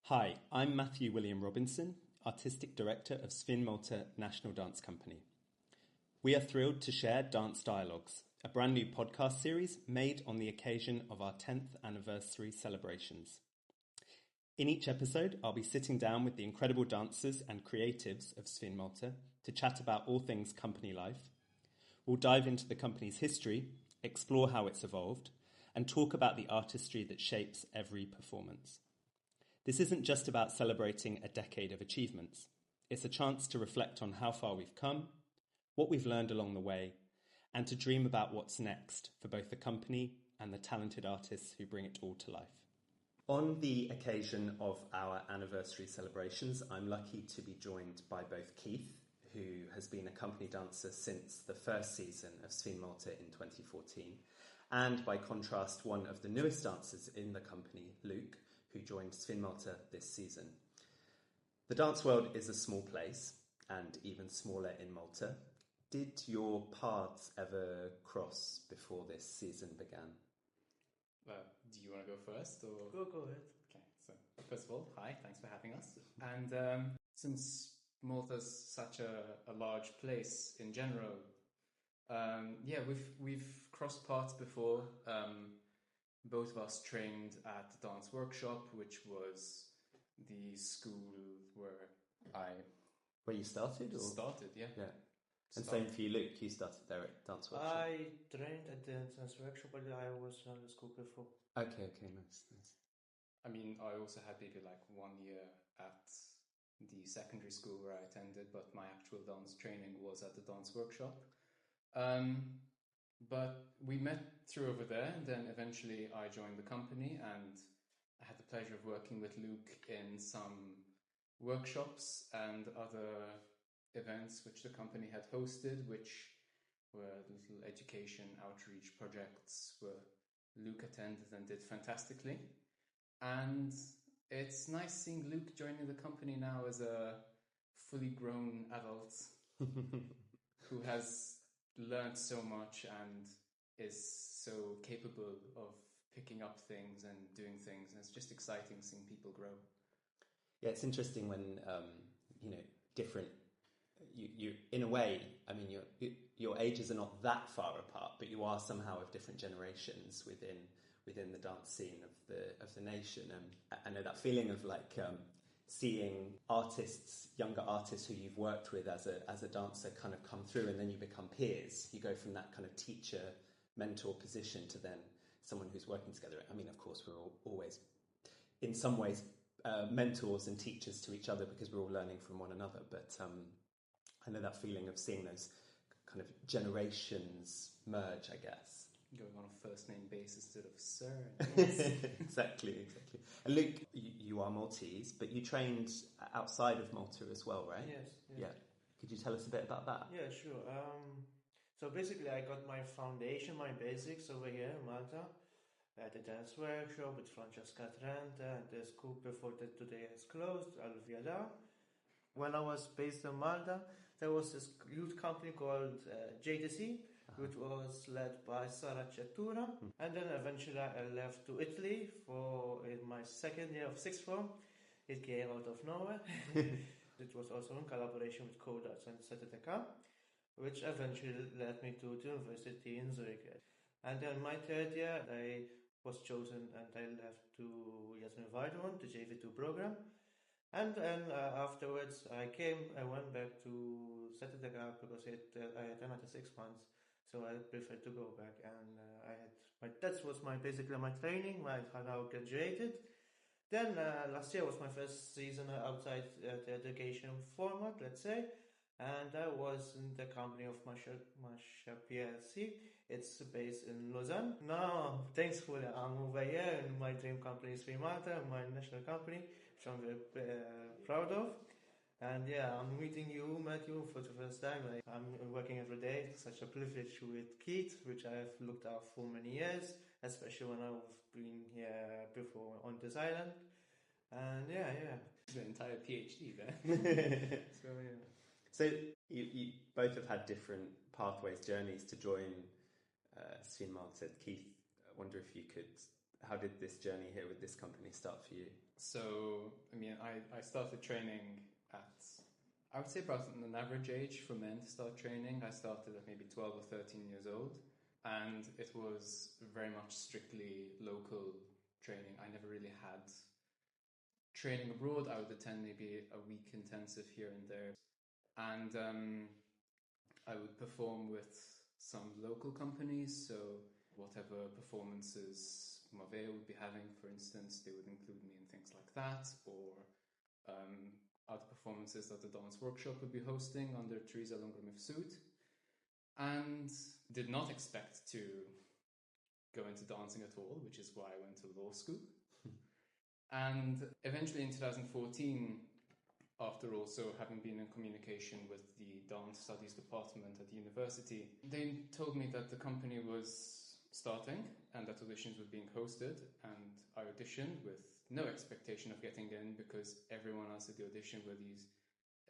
Hi, I'm Matthew William Robinson, Artistic Director of ÄÄFinMalta National Dance Company. We are thrilled to share Dance Dialogues, a brand new podcast series made on the occasion of our 10th anniversary celebrations. In each episode, I'll be sitting down with the incredible dancers and creatives of ÄÄFinMalta to chat about all things company life. We'll dive into the company's history, explore how it's evolved, and talk about the artistry that shapes every performance. This isn't just about celebrating a decade of achievements. It's a chance to reflect on how far we've come, what we've learned along the way, and to dream about what's next for both the company and the talented artists who bring it all to life. On the occasion of our anniversary celebrations, I'm lucky to be joined by both Keith, who has been a company dancer since the first season of ÄÄFinMalta in 2014, and by contrast, one of the newest dancers in the company, Luke, who joined ÄÄFinMalta this season. The dance world is a small place, and even smaller in Malta. Did your paths ever cross before this season began? Do you want to go first? Or? Go ahead. Okay, so first of all, hi, thanks for having us. And since Malta's such a large place in general, we've crossed paths before. Both of us trained at the dance workshop, which was the school where you started? Or? Started, yeah. And same for you, Luke. You started there at dance workshop. I trained at the dance workshop, but I was on the school before. Okay, nice. I mean, I also had maybe like 1 year at the secondary school where I attended, but my actual dance training was at the dance workshop. But we met through over there, and then eventually I joined the company, and I had the pleasure of working with Luke in some workshops and other events which the company had hosted, which were little education outreach projects where Luke attended and did fantastically. And it's nice seeing Luke joining the company now as a fully grown adult who has learned so much and is so capable of picking up things and doing things. And it's just exciting seeing people grow. Yeah, it's interesting when different. You in a way, I mean, your ages are not that far apart, but you are somehow of different generations within the dance scene of the nation. And I know that feeling of like seeing younger artists who you've worked with as a dancer kind of come through, and then you become peers. You go from that kind of teacher-mentor position to then someone who's working together. I mean, of course, we're all always, in some ways, mentors and teachers to each other because we're all learning from one another. But I know that feeling of seeing those kind of generations merge, I guess. Going on a first-name basis instead of sir. Exactly. And Luke, you are Maltese, but you trained outside of Malta as well, right? Yes. Yeah. Could you tell us a bit about that? Yeah, sure. So basically I got my foundation, my basics over here in Malta at the dance workshop with Francesca Trenta, and the school before that today has closed, Alviada. When I was based in Malta, there was this youth company called JDC, which was led by Sara Cettura. And then eventually I left to Italy in my second year of sixth form. It came out of nowhere. It was also in collaboration with Codarts and Sateteca, which eventually led me to the university in Zurich. And then my third year, I was chosen and I left to Jasmin Weidman, the JV2 program. And then afterwards I went back to Sateteca because I had another 6 months. So I preferred to go back, and that was basically my training. I had now graduated. Then last year was my first season outside the education format, let's say, and I was in the company of Masha PLC. It's based in Lausanne. Now, thankfully, I'm over here, and my dream company is ÄÄFinMalta, my national company, which I'm very proud of. And yeah, I'm meeting you, Matthew, for the first time. I'm working every day. It's such a privilege with Keith, which I've looked out for many years, especially when I've been here before on this island. And yeah. The entire PhD there. So you both have had different pathways, journeys to join ÄÄFinMalta. Keith, I wonder if you could How did this journey here with this company start for you? So, I started training at, I would say about an average age for men to start training. I started at maybe 12 or 13 years old, and it was very much strictly local training. I never really had training abroad. I would attend maybe a week intensive here and there, and I would perform with some local companies. So whatever performances Mavea would be having, for instance, they would include me in things like that, or other performances that the dance workshop would be hosting under Teresa Longromif-Sood, and did not expect to go into dancing at all, which is why I went to law school. And eventually in 2014, after also having been in communication with the dance studies department at the university, they told me that the company was starting and that auditions were being hosted, and I auditioned with no expectation of getting in, because everyone else at the audition were these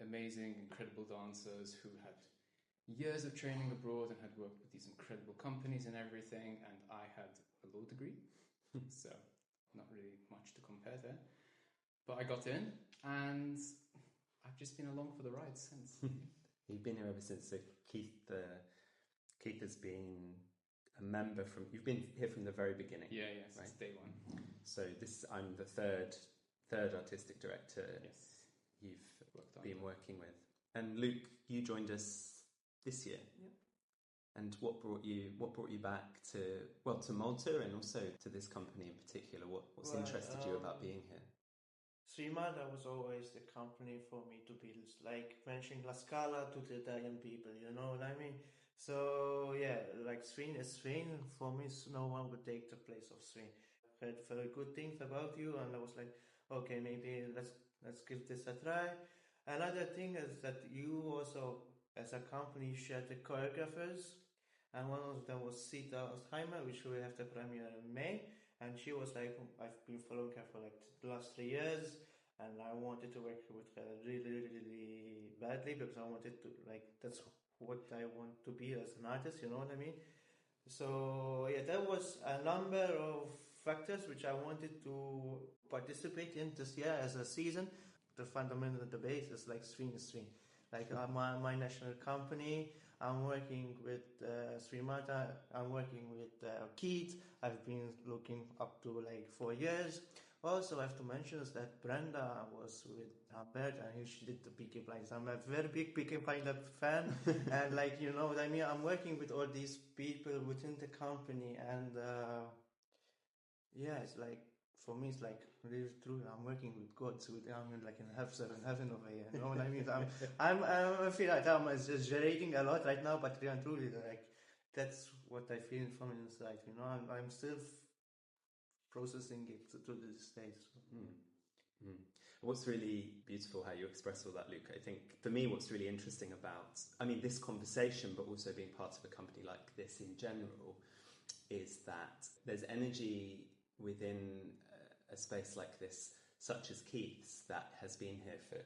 amazing, incredible dancers who had years of training abroad and had worked with these incredible companies and everything, and I had a law degree, so not really much to compare there. But I got in, and I've just been along for the ride since. You've been here ever since. So Keith has been a member you've been here from the very beginning. Yeah, right? Since day one. So I'm the third artistic director. Yes. You've been working with. And Luke, you joined us this year. Yeah. And what brought you back to Malta, and also to this company in particular? What's interested you about being here? ÄśfinMalta was always the company for me to build, like mentioning La Scala to the Italian people, you know what I mean? So yeah, like Äśfin is Äśfin. For me, no one would take the place of Äśfin. I heard very good things about you, and I was like, okay, maybe let's give this a try. Another thing is that you also, as a company, share the choreographers, and one of them was Sita Ostheimer, which we have the premiere in May. And she was like, I've been following her for like the last 3 years, and I wanted to work with her really, really badly, because I wanted to, like, that's what I want to be as an artist, you know what I mean? So yeah, that was a number of factors which I wanted to participate in this year as a season. The fundamental, the base is like Äśfin is Äśfin. Like my national company, I'm working with ÄśfinMalta, I'm working with Keith. I've been looking up to like 4 years. Also, I have to mention is that Brenda was with Humbert, and she did the Peaky Blinders. I'm a very big Peaky Blinders fan, and like, you know what I mean, I'm working with all these people within the company, and yeah, it's like, for me, it's like really true. I'm working with God, so I'm like in heaven over here. You know what I mean? I feel like I'm exaggerating a lot right now, but really, truly, like, that's what I feel from inside. You know, I'm still processing it to this stage. So. What's really beautiful how you express all that, Luke. I think for me, what's really interesting about, this conversation, but also being part of a company like this in general, is that there's energy within a space like this, such as Keith's, that has been here for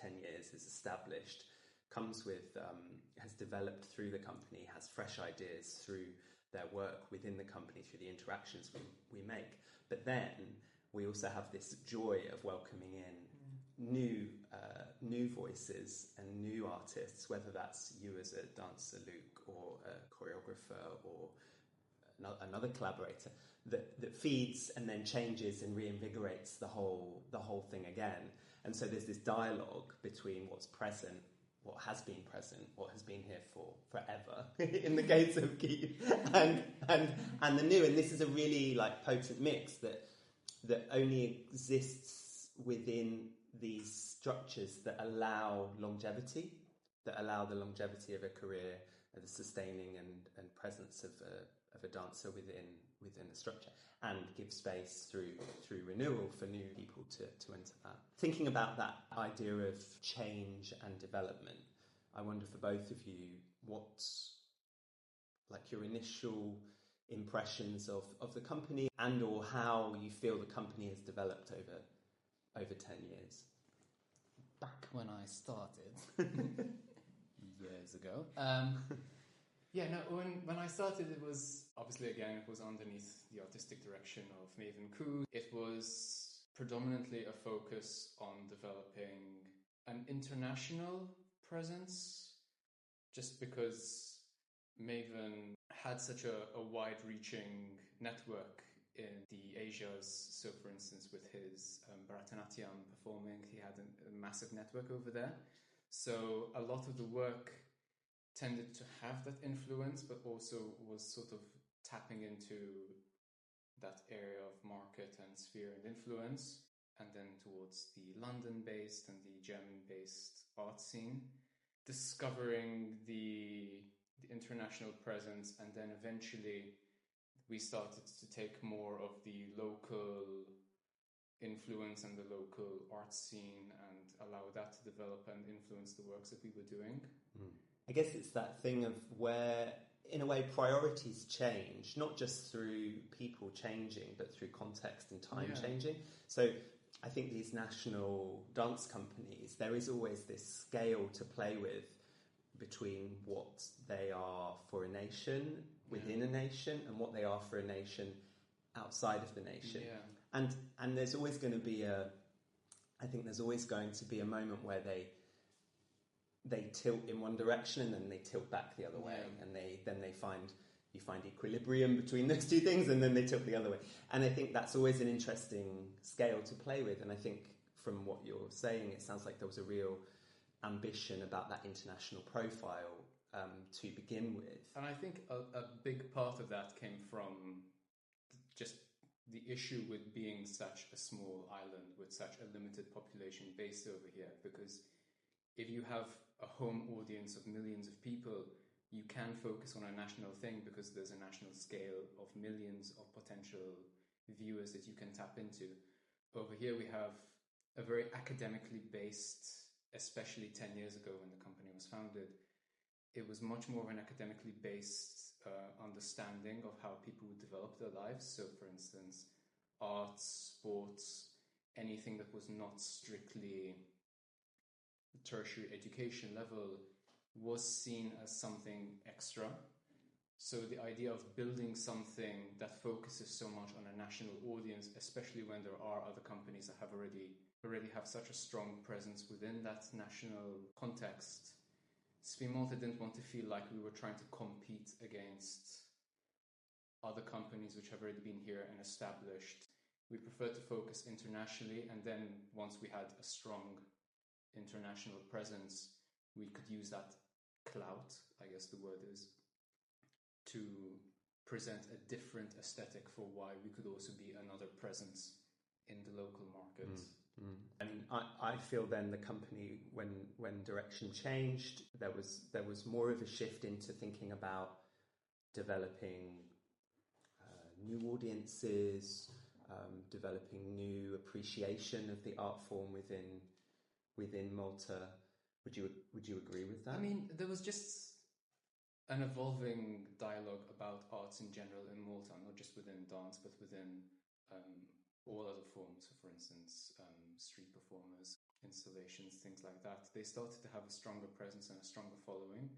10 years, is established, comes with, has developed through the company, has fresh ideas through their work within the company, through the interactions we make. But then we also have this joy of welcoming in new voices and new artists, whether that's you as a dancer, Luke, or a choreographer, or another collaborator, that feeds and then changes and reinvigorates the whole thing again. And so there's this dialogue between what's present, what has been present, what has been here for forever, in the case of Keith, and the new. And this is a really like potent mix that only exists within these structures that allow longevity, that allow the longevity of a career, the sustaining and presence of a dancer within a structure, and give space through renewal for new people to enter that. Thinking about that idea of change and development, I wonder for both of you, what's like your initial impressions of the company, and or how you feel the company has developed over 10 years? Back when I started years ago, Yeah, no, when I started, it was obviously, again, it was underneath the artistic direction of Maven Koo. It was predominantly a focus on developing an international presence, just because Maven had such a wide-reaching network in the Asias. So, for instance, with his Bharatanatyam performing, he had a massive network over there. So a lot of the work tended to have that influence, but also was sort of tapping into that area of market and sphere and influence, and then towards the London-based and the German-based art scene, discovering the international presence, and then eventually we started to take more of the local influence and the local art scene and allow that to develop and influence the works that we were doing. I guess it's that thing of where, in a way, priorities change, not just through people changing, but through context and time changing. So I think these national dance companies, there is always this scale to play with between what they are for a nation, within a nation, and what they are for a nation outside of the nation. Yeah. And there's always going to be I think there's always going to be a moment where they tilt in one direction and then they tilt back the other way, and you find equilibrium between those two things, and then they tilt the other way. And I think that's always an interesting scale to play with. And I think from what you're saying, it sounds like there was a real ambition about that international profile to begin with. And I think a big part of that came from just the issue with being such a small island with such a limited population based over here, because if you have a home audience of millions of people, you can focus on a national thing because there's a national scale of millions of potential viewers that you can tap into. Over here we have a very academically based, especially 10 years ago when the company was founded, it was much more of an academically based understanding of how people would develop their lives. So, for instance, arts, sports, anything that was not strictly tertiary education level was seen as something extra. So the idea of building something that focuses so much on a national audience, especially when there are other companies that have already have such a strong presence within that national context, ÄÄFSFIMMALTA didn't want to feel like we were trying to compete against other companies which have already been here and established. We preferred to focus internationally, and then once we had a strong international presence, we could use that clout, I guess the word is, to present a different aesthetic for why we could also be another presence in the local market. I mean, I feel then the company, when direction changed, there was more of a shift into thinking about developing new audiences, developing new appreciation of the art form within Malta. Would you agree with that? I mean, there was just an evolving dialogue about arts in general in Malta, not just within dance, but within all other forms. So, for instance, street performers, installations, things like that. They started to have a stronger presence and a stronger following,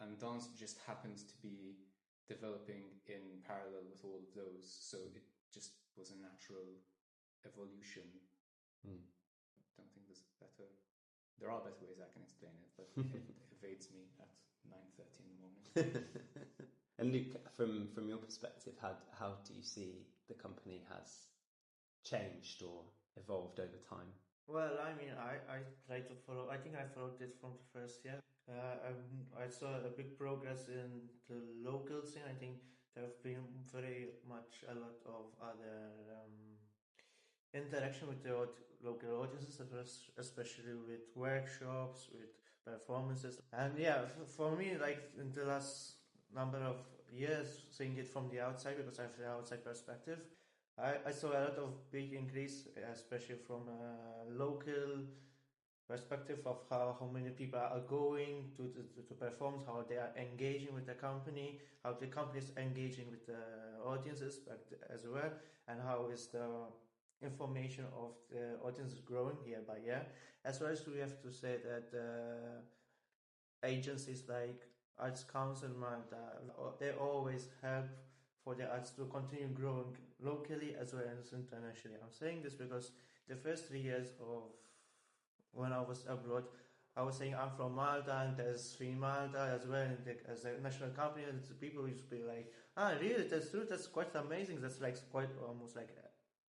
and dance just happened to be developing in parallel with all of those. So it just was a natural evolution. I don't think there's better. There are better ways I can explain it, but it evades me at 9:30 in the morning. And Luke, from your perspective, how do you see the company has changed or evolved over time? Well, I mean, I try to follow. I think I followed it from the first year. I saw a big progress in the local scene. I think there have been very much a lot of other interaction with the local audiences, especially with workshops, with performances. And yeah, for me, like in the last number of years, seeing it from the outside, because I have the outside perspective, I saw a lot of big increase, especially from a local perspective of how many people are going to perform, how they are engaging with the company, how the company is engaging with the audiences as well, and how is the information of the audience growing year by year. As well as we have to say that agencies like Arts Council Malta, they always help for the arts to continue growing locally as well as internationally. I'm saying this because the first 3 years of when I was abroad, I was saying I'm from Malta and there's ÄĆfinMalta as well, and as a national company, and people used to be like, really, that's true, that's quite amazing, that's like quite almost like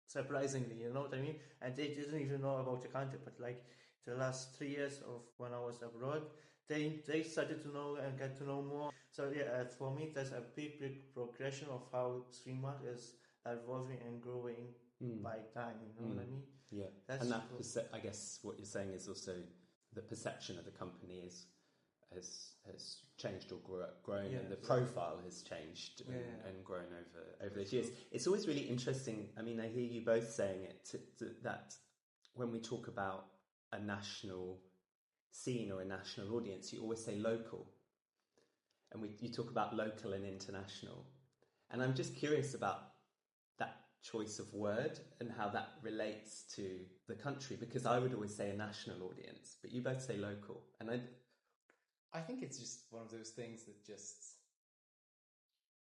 surprisingly, you know what I mean? And they didn't even know about the country, but like the last 3 years of when I was abroad, they started to know and get to know more. So yeah, for me, there's a big progression of how ÄÄfinMalta is evolving and growing by time. You know what I mean? Yeah, That's and that cool. I guess what you're saying is also the perception of the company has changed or grown, Yeah, and the profile has changed and grown over those years. It's always really interesting. I mean, I hear you both saying it that when we talk about a national scene or a national audience, you always say local, and you talk about local and international. And I'm just curious about that choice of word and how that relates to the country, because I would always say a national audience, but you both say local. And I think it's just one of those things that just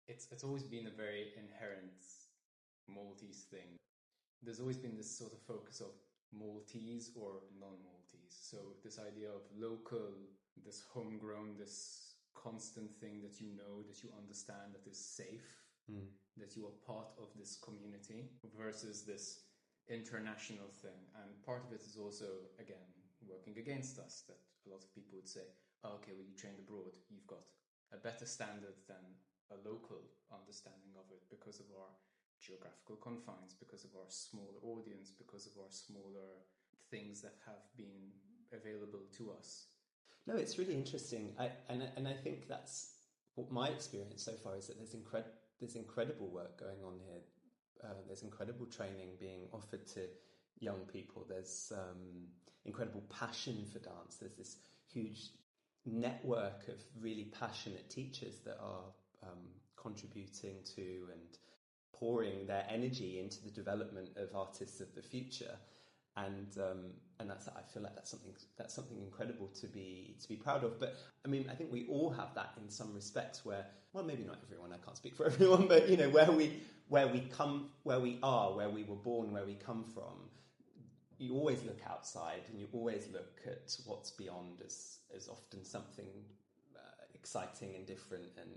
it's always been a very inherent Maltese thing. There's always been this sort of focus of Maltese or non-Maltese. So this idea of local, this homegrown, this constant thing that you know, that you understand, that is safe, that you are part of this community, versus this international thing. And part of it is also, again, working against us, that a lot of people would say, oh, okay, well, you trained abroad, you've got a better standard than a local understanding of it because of our geographical confines, because of our smaller audience, because of our smaller things that have been available to us. No, it's really interesting. And I think that's what my experience so far is, that there's incredible work going on here. There's incredible training being offered to young people. There's incredible passion for dance. There's this huge network of really passionate teachers that are contributing to and pouring their energy into the development of artists of the future. And that's, I feel like that's something incredible to be proud of. But I mean, I think we all have that in some respects, where, well, maybe not everyone, I can't speak for everyone, but you know, where we were born, where we come from, you always look outside and you always look at what's beyond as often something exciting and different, and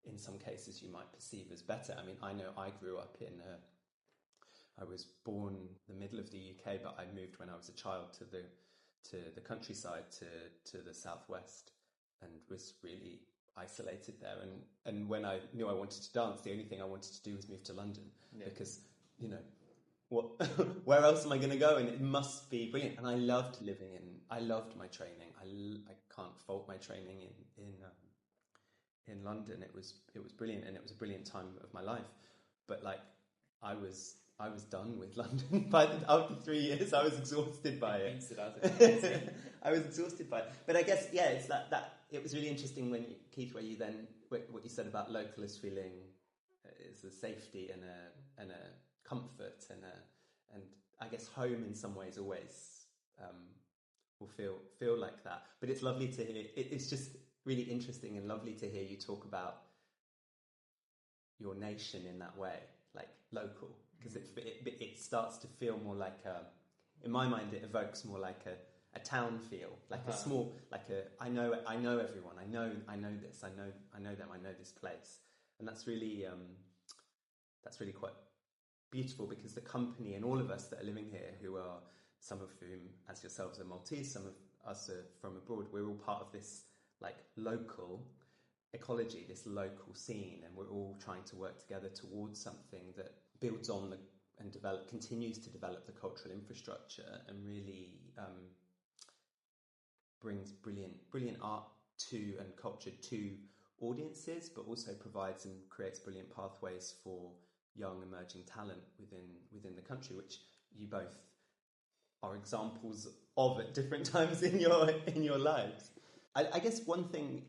in some cases you might perceive as better. I mean, I know I grew up I was born the middle of the UK, but I moved when I was a child to the countryside, to the southwest, and was really isolated there. And when I knew I wanted to dance, the only thing I wanted to do was move to London, because, you know, where else am I going to go? And it must be brilliant. And I loved I loved my training. I can't fault my training in London. It was brilliant, and it was a brilliant time of my life. But like, I was done with London after 3 years. I was exhausted by it. I was exhausted by it. But I guess, yeah, it's that it was really interesting when Keith, where you then, what you said about local as feeling is a safety and a comfort and I guess home in some ways always will feel like that. But it's lovely to hear. It's just really interesting and lovely to hear you talk about your nation in that way, like local. Because it starts to feel more like in my mind, it evokes more like a town feel, like a small, like I know everyone, I know this, I know them, I know this place, and that's really quite beautiful, because the company and all of us that are living here, who are some of whom, as yourselves, are Maltese, some of us are from abroad, we're all part of this like local ecology, this local scene, and we're all trying to work together towards something that builds on and continues to develop the cultural infrastructure, and really brings brilliant art to and culture to audiences, but also provides and creates brilliant pathways for young emerging talent within the country, which you both are examples of at different times in your lives. I guess one thing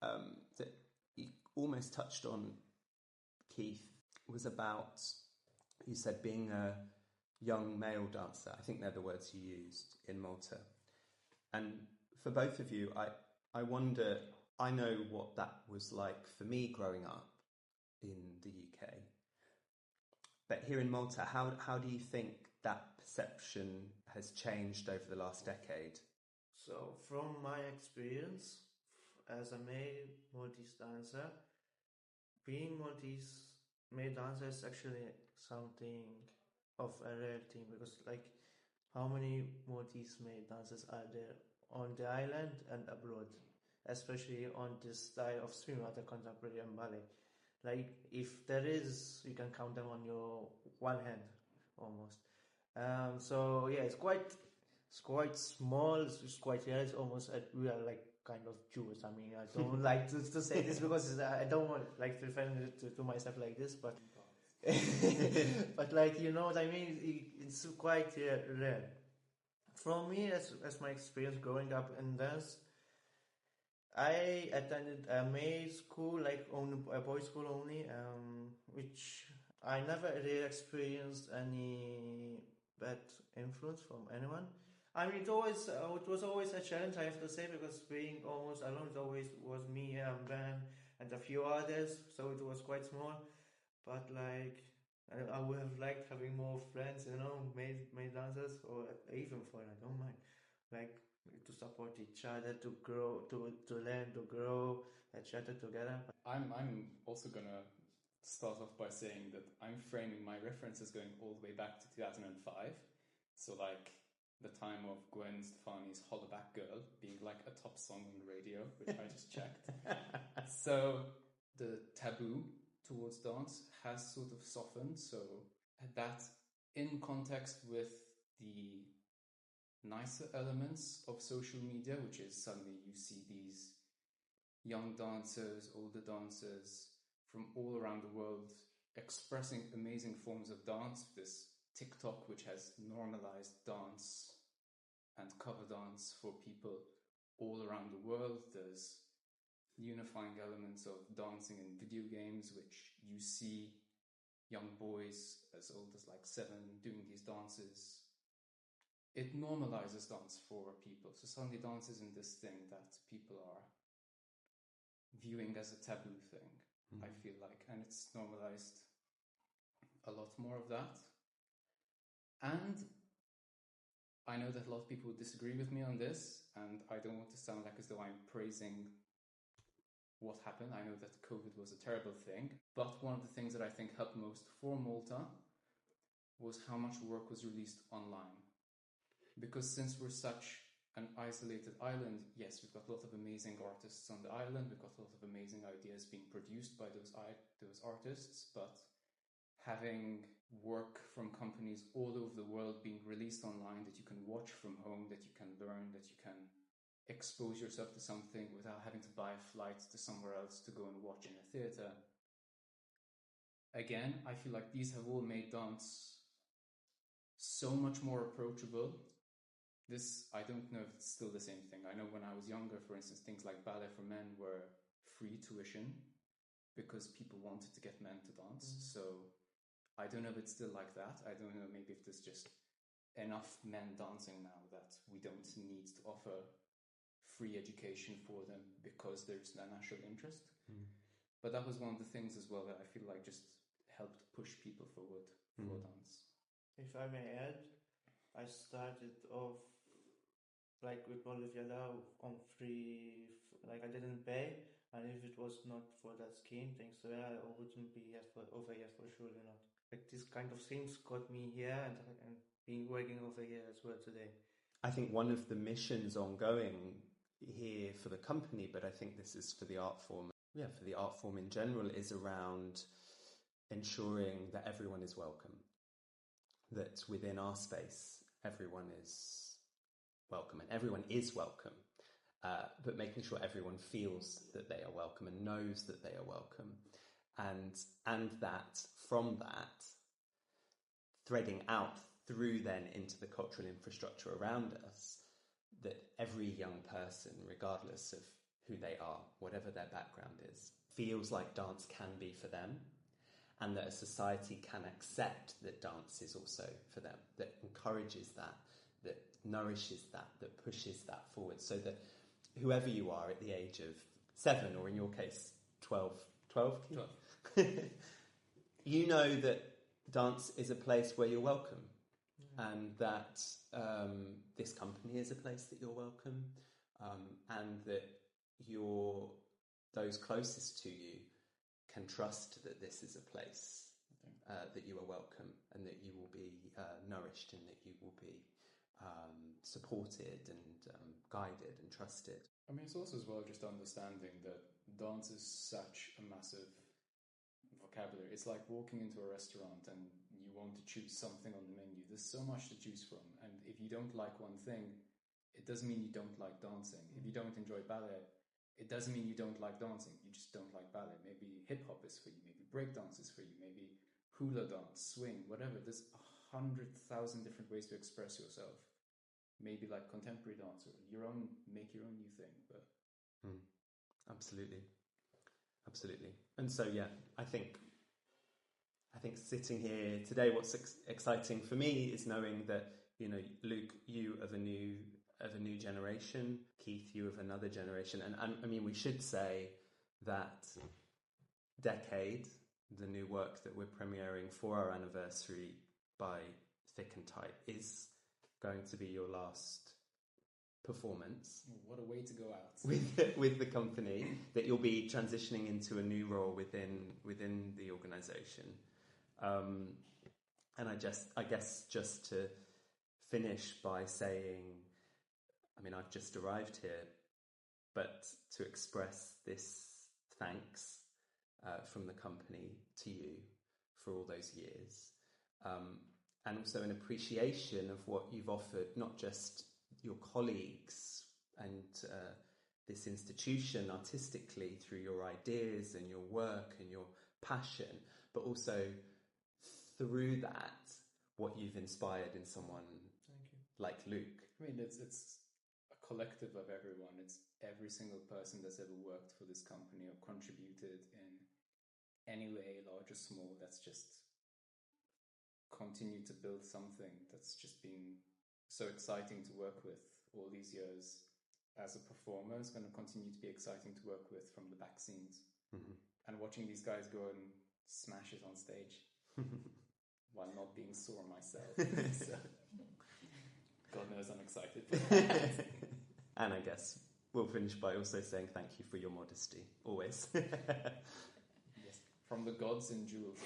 that you almost touched on, Keith, was about, you said, being a young male dancer. I think they're the words you used in Malta. And for both of you, I wonder, I know what that was like for me growing up in the UK. But here in Malta, how do you think that perception has changed over the last decade? So, from my experience as a male Maltese dancer, being Maltese male dancer is actually something of a rare thing, because like how many Maltese male dancers are there on the island and abroad, especially on this style of ÄÄFSfinMalta contemporary and ballet. Like if there is, you can count them on your one hand almost. So yeah, it's quite small. It's quite rare. It's almost we are like kind of Jewish. I mean, I don't like to say this because I don't want like to refer to myself like this, but but like you know what I mean. It's quite rare. For me, as my experience growing up in dance, I attended a male school, like a boys' school only, which I never really experienced any bad influence from anyone. I mean, it was always a challenge, I have to say, because being almost alone, it always was me and Ben and a few others, so it was quite small. But like, I would have liked having more friends, you know, male dancers, or even for I don't mind, like to support each other, to grow, to learn, to grow each other together. I'm also gonna start off by saying that I'm framing my references going all the way back to 2005. So like the time of Gwen Stefani's Hollaback Girl being like a top song on the radio, which I just checked. So the taboo towards dance has sort of softened. So that in context with the nicer elements of social media, which is suddenly you see these young dancers, older dancers from all around the world expressing amazing forms of dance. This TikTok, which has normalized dance and cover dance for people all around the world. There's unifying elements of dancing in video games, which you see young boys as old as like 7 doing these dances. It normalizes dance for people. So suddenly dance isn't this thing that people are viewing as a taboo thing, I feel like. And it's normalized a lot more of that. And I know that a lot of people disagree with me on this, and I don't want to sound like as though I'm praising what happened. I know that COVID was a terrible thing, but one of the things that I think helped most for Malta was how much work was released online. Because since we're such an isolated island, yes, we've got a lot of amazing artists on the island, we've got a lot of amazing ideas being produced by those artists, but having work from companies all over the world being released online that you can watch from home, that you can learn, that you can expose yourself to something without having to buy a flight to somewhere else to go and watch in a theatre. Again, I feel like these have all made dance so much more approachable. This, I don't know if it's still the same thing. I know when I was younger, for instance, things like ballet for men were free tuition because people wanted to get men to dance. So I don't know if it's still like that. I don't know, maybe if there's just enough men dancing now that we don't need to offer free education for them because there's a national interest. But that was one of the things as well that I feel like just helped push people forward for dance. If I may add, I started off like with Bolivia on free, like I didn't pay, and if it was not for that scheme, things so I wouldn't be over here for sure, you know. Like this kind of things got me here and being working over here as well today. I think one of the missions ongoing here for the company, but I think this is for the art form, for the art form in general, is around ensuring that everyone is welcome, that within our space everyone is welcome, and everyone is welcome, but making sure everyone feels that they are welcome and knows that they are welcome, and that from that threading out through then into the cultural infrastructure around us, that every young person, regardless of who they are, whatever their background is, feels like dance can be for them, and that a society can accept that dance is also for them, that encourages that nourishes that pushes that forward, so that whoever you are at the age of 7, or in your case, 12. 12? 12. You know that dance is a place where you're welcome, and that this company is a place that you're welcome, and that those closest to you can trust that this is a place that you are welcome, and that you will be nourished, and that you will be supported and guided and trusted. I mean, it's also as well just understanding that dance is such a massive vocabulary. It's like walking into a restaurant and you want to choose something on the menu. There's so much to choose from, and if you don't like one thing, it doesn't mean you don't like dancing. If you don't enjoy ballet, it doesn't mean you don't like dancing. You just don't like ballet. Maybe hip hop is for you, maybe break dance is for you, maybe hula dance, swing, whatever. There's 100,000 different ways to express yourself. Maybe like contemporary dance, or make your own new thing. But absolutely. And so I think sitting here today, what's exciting for me is knowing that, you know, Luke, you of a new generation, Keith, you of another generation, and I mean, we should say that Decade, the new work that we're premiering for our anniversary by Thick and Tight, is going to be your last performance. What a way to go out with the company, that you'll be transitioning into a new role within the organisation. And I guess just to finish by saying, I mean, I've just arrived here, but to express this thanks from the company to you for all those years, and also an appreciation of what you've offered, not just your colleagues and this institution artistically through your ideas and your work and your passion, but also through that, what you've inspired in someone like Luke. I mean, it's a collective of everyone. It's every single person that's ever worked for this company or contributed in any way, large or small, that's just continued to build something that's just been so exciting to work with all these years. As a performer, it's going to continue to be exciting to work with from the back scenes. And watching these guys go and smash it on stage while not being sore myself. So, God knows I'm excited for that. And I guess we'll finish by also saying thank you for your modesty, always. Yes, from the gods and jewels.